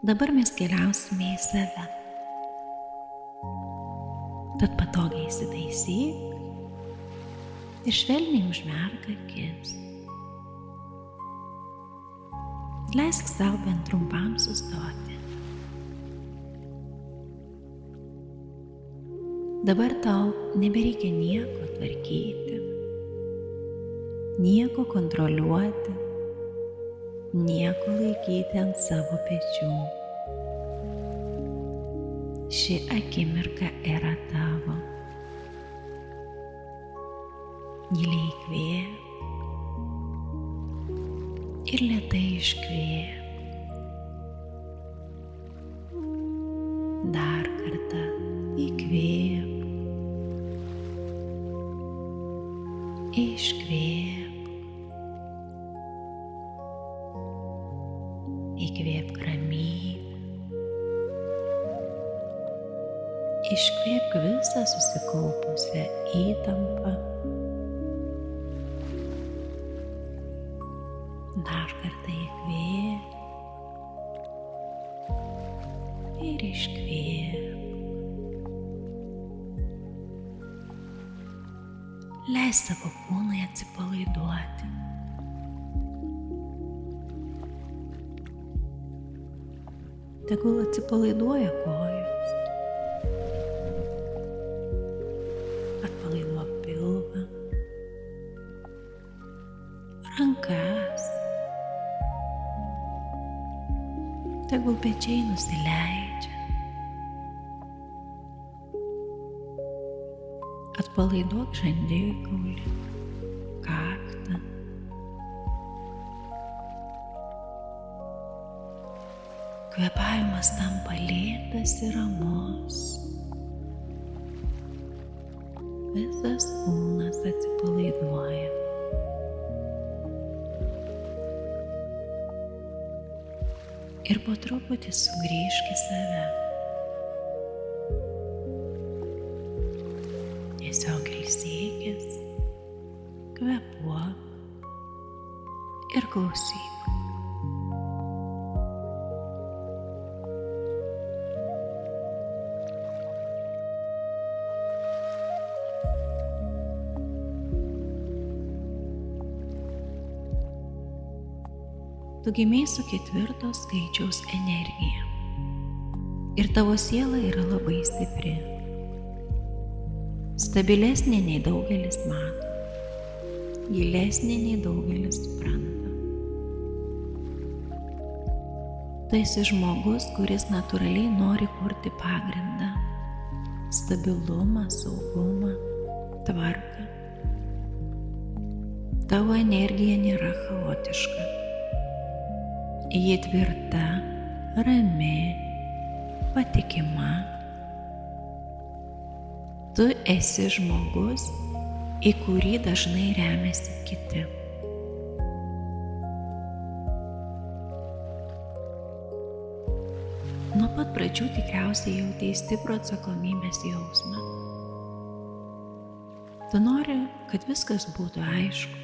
Dabar mes keliausime į save. Tad patogiai įsitaisyk ir švelniai užmerk akis. Leisk savo bent trumpam sustoti. Dabar tau nebereikia nieko tvarkyti, nieko kontroliuoti, nieko laikyti ant savo pečių. Ši akimirka yra tavo. Giliai įkvėpk ir lėtai iškvėpk. Dar kartą įkvėpk, iškvėpk. Įkvėpk ramybę, iškvėpk visą susikaupusią įtampą. Dar kartą įkvėpk ir iškvėpk. Leisk savo kūnui atsipalaiduoti. Tegul atsipalaiduoja kojos, atpalaiduok pilvą, rankas, tegul pečiai nusileidžia, atpalaiduok žandikaulį, kaktą. Kvėpavimas tampa lėtas ir ramus. Visas kūnas atsipalaiduoja. Ir po truputį sugrįžk į save. Tiesiog ilsėkis, kvėpuok ir klausyk. Tu gimei su 4 skaičiaus energija ir tavo siela yra labai stipri, stabilesnė nei daugelis mato, gilesnė nei daugelis supranta. Tu esi žmogus, kuris natūraliai nori kurti pagrindą, stabilumą, saugumą, tvarką. Tavo energija nėra chaotiška. Ji tvirta, rami, patikima. Tu esi žmogus, į kurį dažnai remiasi kiti. Nuo pat pradžių tikriausiai jautei stiprų atsakomybės jausmą. Tu nori, kad viskas būtų aišku,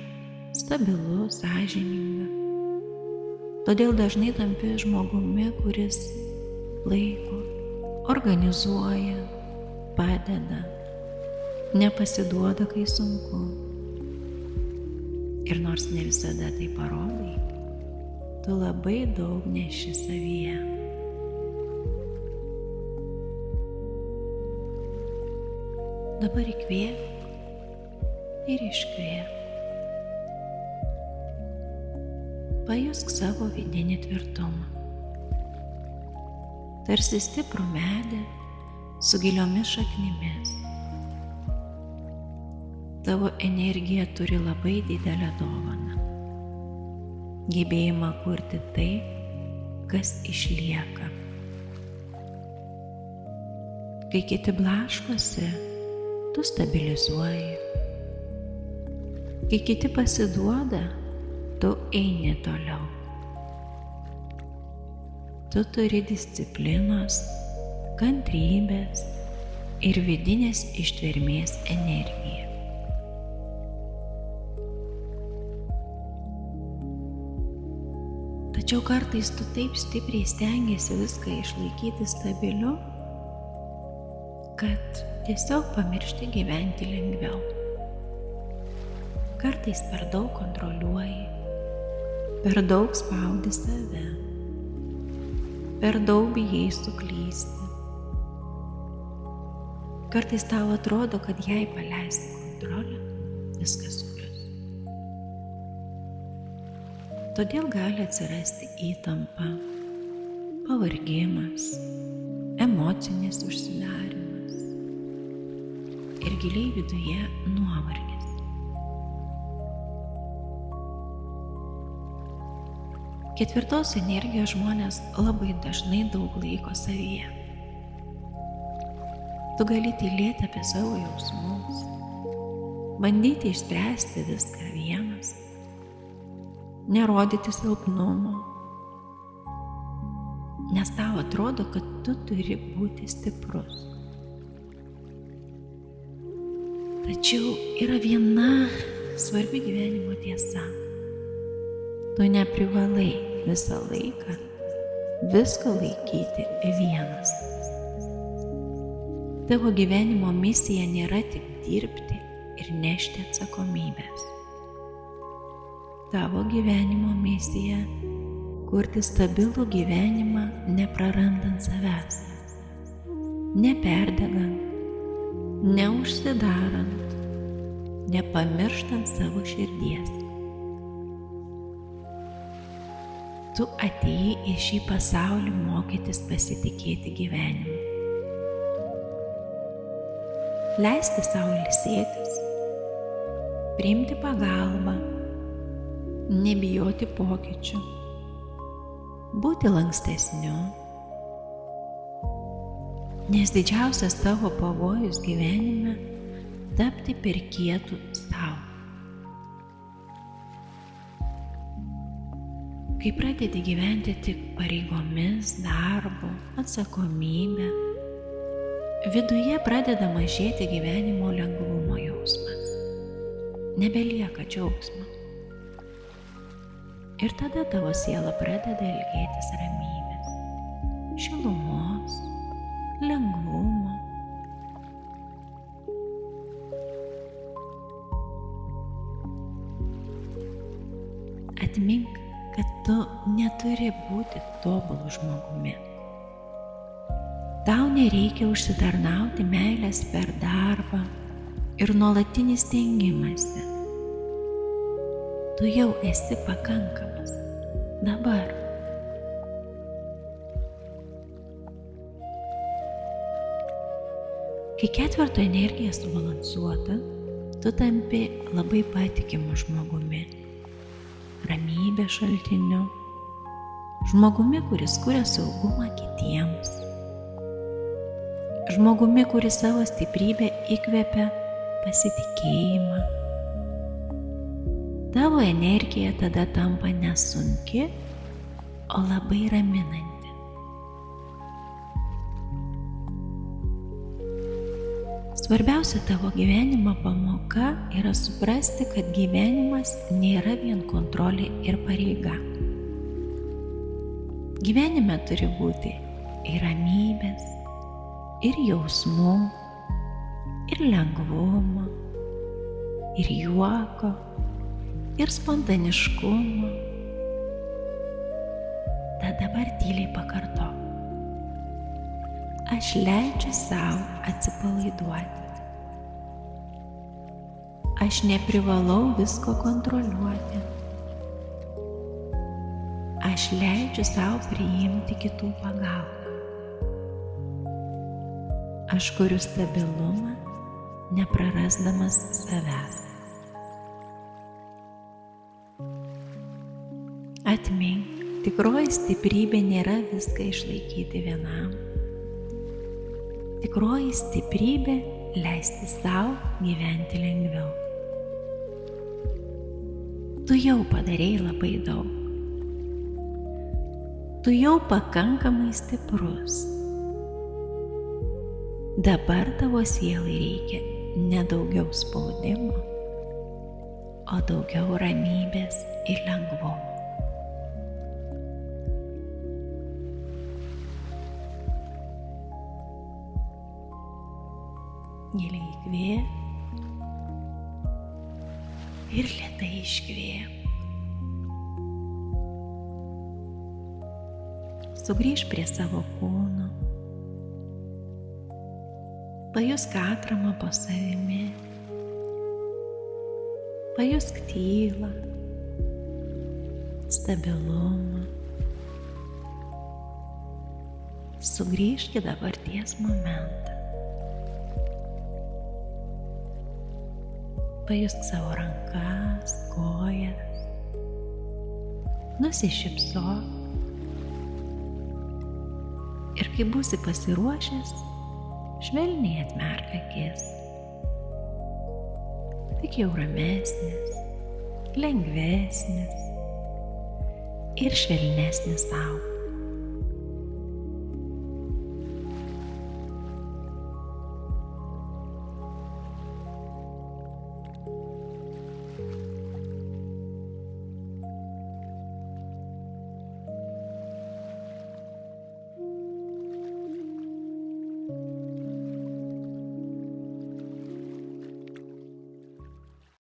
stabilu, sąžininga. Todėl dažnai tampi žmogumi, kuris laiko, organizuoja, padeda, nepasiduoda, kai sunku. Ir nors ne visada tai parodai, tu labai daug neši savyje. Dabar įkvėpk ir iškvėpk. Pajusk savo vidinį tvirtumą. Tarsi stiprų medį su giliomis šaknimis. Tavo energija turi labai didelę dovaną. Gebėjimą kurti tai, kas išlieka. Kai kiti blaškosi, tu stabilizuoji. Kai kiti pasiduoda, tu eini toliau. Tu turi disciplinos, kantrybės ir vidinės ištvermės energiją. Tačiau kartais tu taip stipriai stengiasi viską išlaikyti stabiliu, kad tiesiog pamiršti gyventi lengviau. Kartais per daug kontroliuoji, per daug spaudi save, per daug bijai suklysti. Kartais tau atrodo, kad jei paleisi kontrolę, viskas sugrius. Todėl gali atsirasti įtampa, pavargimas, emocinis užsidarimas ir giliai viduje nuovargis. Ketvirtos energijos žmonės labai dažnai daug laiko savyje. Tu gali tylėti apie savo jausmus, bandyti išspręsti viską vienas, nerodyti silpnumo, nes tau atrodo, kad tu turi būti stiprus. Tačiau yra viena svarbi gyvenimo tiesa. Tu neprivalai visą laiką viską laikyti vienas. Tavo gyvenimo misija nėra tik dirbti ir nešti atsakomybės. Tavo gyvenimo misija – kurti stabilų gyvenimą, neprarandant savęs, neperdegant, neužsidarant, nepamirštant savo širdies. Tu atėjai į šį pasaulį mokytis pasitikėti gyvenimu. Leisti savo ilsėtis, priimti pagalbą, nebijoti pokyčių, būti lankstesniu, nes didžiausias tavo pavojus gyvenime – tapti per kietu sau. Kai pradedi gyventi tik pareigomis, darbu, atsakomybę, viduje pradeda mažėti gyvenimo lengvumo jausmas, nebelieka džiaugsmo. Ir tada tavo siela pradeda ilgėtis ramybės, šilumos, lengvumo. Atmink, kad tu neturi būti tobulu žmogumi. Tau nereikia užsitarnauti meilės per darbą ir nuolatinį stengimąsi. Tu jau esi pakankamas dabar. Kai ketvirto energija subalansuota, tu tampi labai patikimu žmogumi, ramybės šaltiniu, žmogumi, kuris kuria saugumą kitiems, žmogumi, kuris savo stiprybę įkvepia pasitikėjimą. Tavo energija tada tampa nesunki, o labai raminanti. Svarbiausia tavo gyvenimo pamoka yra suprasti, kad gyvenimas nėra vien kontrolė ir pareiga. Gyvenime turi būti ir ramybės, ir jausmų, ir lengvumo, ir juoko, ir spontaniškumo. Tad dabar tyliai pakartok. Aš leidžiu sau atsipalaiduoti. Aš neprivalau visko kontroliuoti. Aš leidžiu sau priimti kitų pagalbą. Aš kuriu stabilumą, neprarasdamas savęs. Atmink, tikroji stiprybė nėra viską išlaikyti vienam. Tikroji stiprybė leisti sau gyventi lengviau. Tu jau padarei labai daug. Tu jau pakankamai stiprus. Dabar tavo sielai reikia ne daugiau spaudimo, o daugiau ramybės ir lengvumo. Giliai įkvėp ir lėtai iškvėp. Sugrįžk prie savo kūno. Pajusk atramą po savimi. Pajusk tylą, stabilumą. Sugrįžk į dabarties momentą. Pajusk savo rankas, kojas. Nusišypsok. Ir kai būsi pasiruošęs, švelniai atmerk akis. Tik jau ramesnis, lengvesnis ir švelnesnis sau.